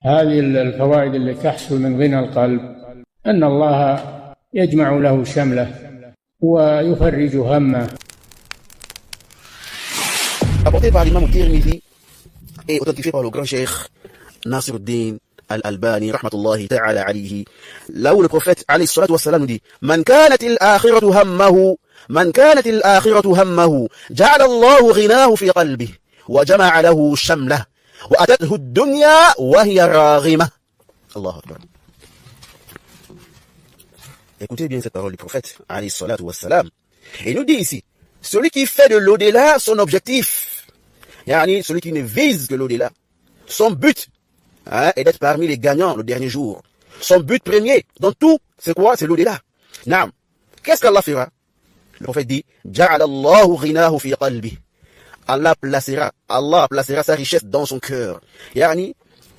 هذه الفوائد التي تحصل من غنى القلب أن الله يجمع له شمله ويفرج همه. Apporté par l'imam Tirmidhi et authentifié par le grand cheikh Nasiruddin Al-Albani rahmatullahi ta'ala alayhi, là où le prophète alayhi salatu wassalam nous dit: Man kanat al-akhiratu hammahu, man kanat al-akhiratu hammahu, ja'ala Allahu ghinahu fi qalbihi wa jama'a lahu shamlah wa atathu ad-dunya wa hiya raghimah. Allahu akbar. Écoutez bien cette parole du prophète alayhi salatu wassalam. Il nous dit ici: celui qui fait de l'au-delà son objectif, yani celui qui ne vise que l'au-delà, son but est d'être parmi les gagnants le dernier jour. Son but premier dans tout, c'est quoi? C'est l'au-delà. Naam. Qu'est-ce qu'Allah fera? Le prophète dit: Ja'ala Allahu ghinahu fi qalbi. Allah placera sa richesse dans son cœur. Yani,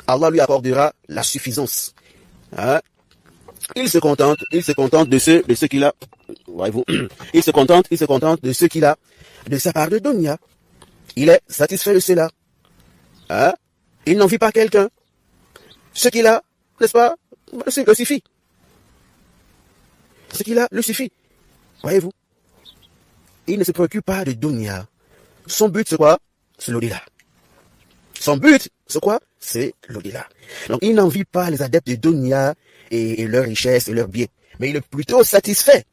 Allah lui accordera la suffisance. Il se contente de ce qu'il a. Voyez-vous, il se contente de ce qu'il a, de sa part de dunya. Il est satisfait de cela. Il n'envie pas quelqu'un. Ce qu'il a, n'est-ce pas, le suffit. Ce qu'il a, le suffit. Voyez-vous, il ne se préoccupe pas de dunya. Son but, c'est quoi? C'est l'au-delà. Son but, c'est quoi? C'est l'au-delà. Donc, il n'envie pas les adeptes de dunya et leur richesse et leurs biens. Mais il est plutôt satisfait,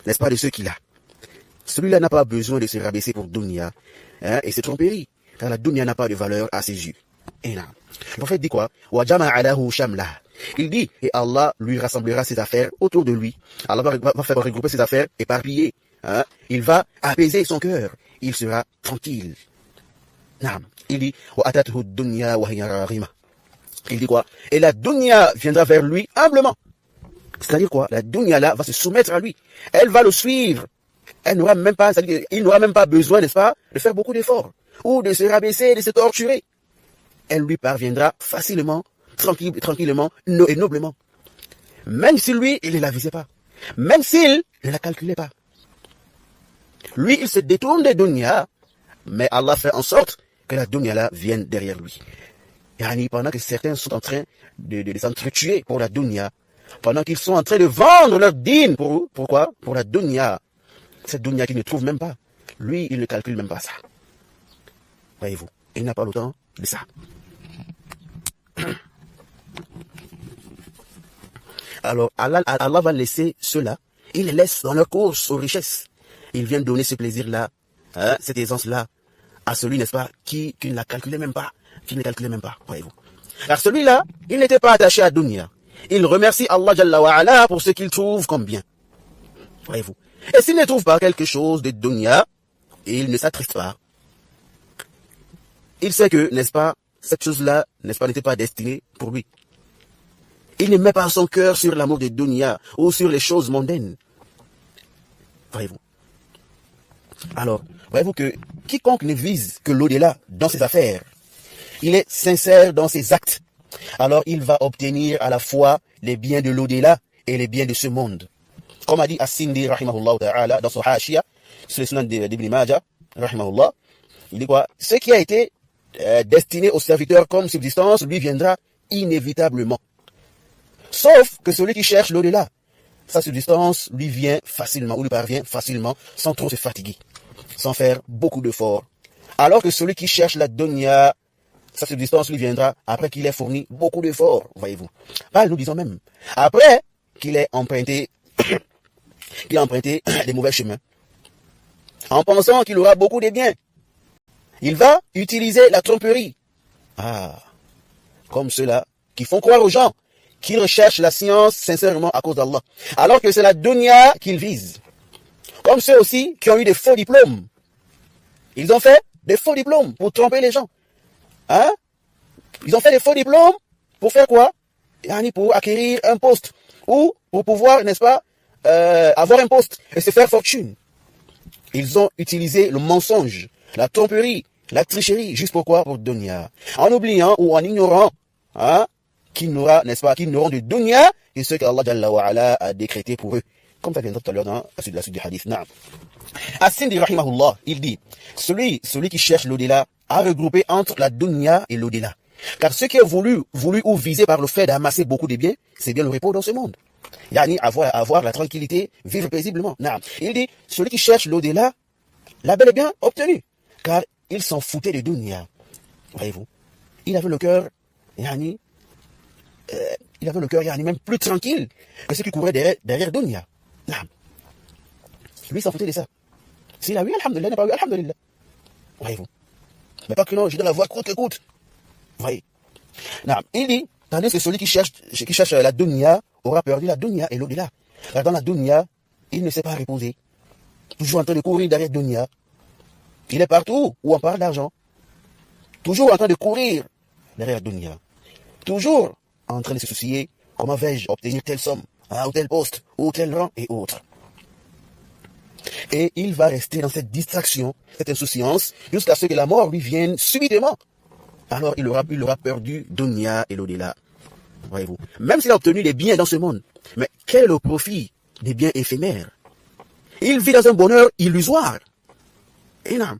n'est-ce pas, de ce qu'il a. Celui-là n'a pas besoin de se rabaisser pour dunya et se tromperie, car la dunya n'a pas de valeur à ses yeux. Et là, le prophète dit quoi? Il dit, et Allah lui rassemblera ses affaires autour de lui. Allah va faire regrouper ses affaires éparpillées. Il va apaiser son cœur. Il sera tranquille. Il dit, il dit quoi? Et la dunya viendra vers lui humblement. C'est-à-dire quoi? La dunya là va se soumettre à lui. Elle va le suivre. Il n'aura même pas besoin, n'est-ce pas, de faire beaucoup d'efforts, ou de se rabaisser, de se torturer. Elle lui parviendra facilement, tranquillement et noblement. Même si lui, il ne la visait pas. Même s'il ne la calculait pas. Lui, il se détourne des dunya, mais Allah fait en sorte que la dunya là vienne derrière lui. Yani, pendant que certains sont en train de s'entretuer pour la dunya, pendant qu'ils sont en train de vendre leur dîne, pourquoi? Pour la dunya. Cette dunya qu'il ne trouve même pas. Lui, il ne calcule même pas ça. Voyez-vous, il n'a pas le temps de ça. Alors, Allah va laisser ceux-là, il les laisse dans leur course aux richesses. Il vient donner ce plaisir-là, cette aisance-là, à celui, n'est-ce pas, qui ne la calculait même pas. Voyez-vous. Car celui-là, il n'était pas attaché à dunya. Il remercie Allah Jalla wa Ala pour ce qu'il trouve comme bien. Voyez-vous. Et s'il ne trouve pas quelque chose de dunya, il ne s'attriste pas. Il sait que, n'est-ce pas, cette chose-là, n'est-ce pas, n'était pas destinée pour lui. Il ne met pas son cœur sur l'amour de dunya ou sur les choses mondaines. Voyez-vous. Alors, voyez-vous que quiconque ne vise que l'au-delà dans ses affaires, il est sincère dans ses actes, alors il va obtenir à la fois les biens de l'au-delà et les biens de ce monde. Comme a dit As-Sindi rahimahullah ta'ala dans son Hashia, sur le Sunan d'Ibn Majah rahimahullah, il dit quoi? Ce qui a été destiné au serviteur comme subsistance lui viendra inévitablement. Sauf que celui qui cherche l'au-delà, sa subsistance lui vient facilement, ou lui parvient facilement, sans trop se fatiguer, sans faire beaucoup d'efforts. Alors que celui qui cherche la dunya, sa subsistance lui viendra après qu'il ait fourni beaucoup d'efforts, voyez-vous. Bah, nous disons même, après qu'il ait emprunté des mauvais chemins, en pensant qu'il aura beaucoup de biens, il va utiliser la tromperie. Comme ceux-là qui font croire aux gens qu'ils recherchent la science sincèrement à cause d'Allah, alors que c'est la dunya qu'ils visent. Comme ceux aussi qui ont eu des faux diplômes. Ils ont fait des faux diplômes pour tromper les gens. Ils ont fait des faux diplômes pour faire quoi? Pour acquérir un poste ou pour pouvoir, n'est-ce pas, avoir un poste et se faire fortune. Ils ont utilisé le mensonge, la tromperie, la tricherie, juste pourquoi? Pour dunya. En oubliant ou en ignorant qu'ils n'auront, n'est-ce pas, qu'ils n'auront de dunya que ce qu'Allah Jalla wa Ala a décrété pour eux. Comme ça viendra tout à l'heure dans la suite du hadith. As-Sindi rahimahullah, il dit, celui qui cherche l'au-delà a regroupé entre la dunya et l'au-delà. Car ce qui est voulu ou visé par le fait d'amasser beaucoup de biens, c'est bien le repos dans ce monde. Yani avoir la tranquillité, vivre paisiblement. Non. Il dit, celui qui cherche l'au-delà, l'a bel et bien obtenu. Car il s'en foutait de dunya. Voyez-vous. Il avait le cœur, yani même plus tranquille que ce qui courait derrière dunya. Non. Lui s'en foutait de ça. S'il a eu, alhamdulillah, n'a pas eu, alhamdulillah. Voyez-vous. Mais pas que non, je dois la voir coûte que coûte. Voyez. Non. Il dit, tandis que celui qui cherche la dunya aura perdu la dunya et l'au-delà. Car dans la dunya, il ne s'est pas reposé. Toujours en train de courir derrière dunya. Il est partout où on parle d'argent. Toujours en train de courir derrière dunya. Toujours en train de se soucier comment vais-je obtenir telle somme, ou tel poste, ou tel rang et autres. Et il va rester dans cette distraction, cette insouciance, jusqu'à ce que la mort lui vienne subitement. Alors il aura perdu dunya et l'au-delà. Voyez-vous. Même s'il a obtenu des biens dans ce monde, mais quel est le profit des biens éphémères? Il vit dans un bonheur illusoire. Énorme.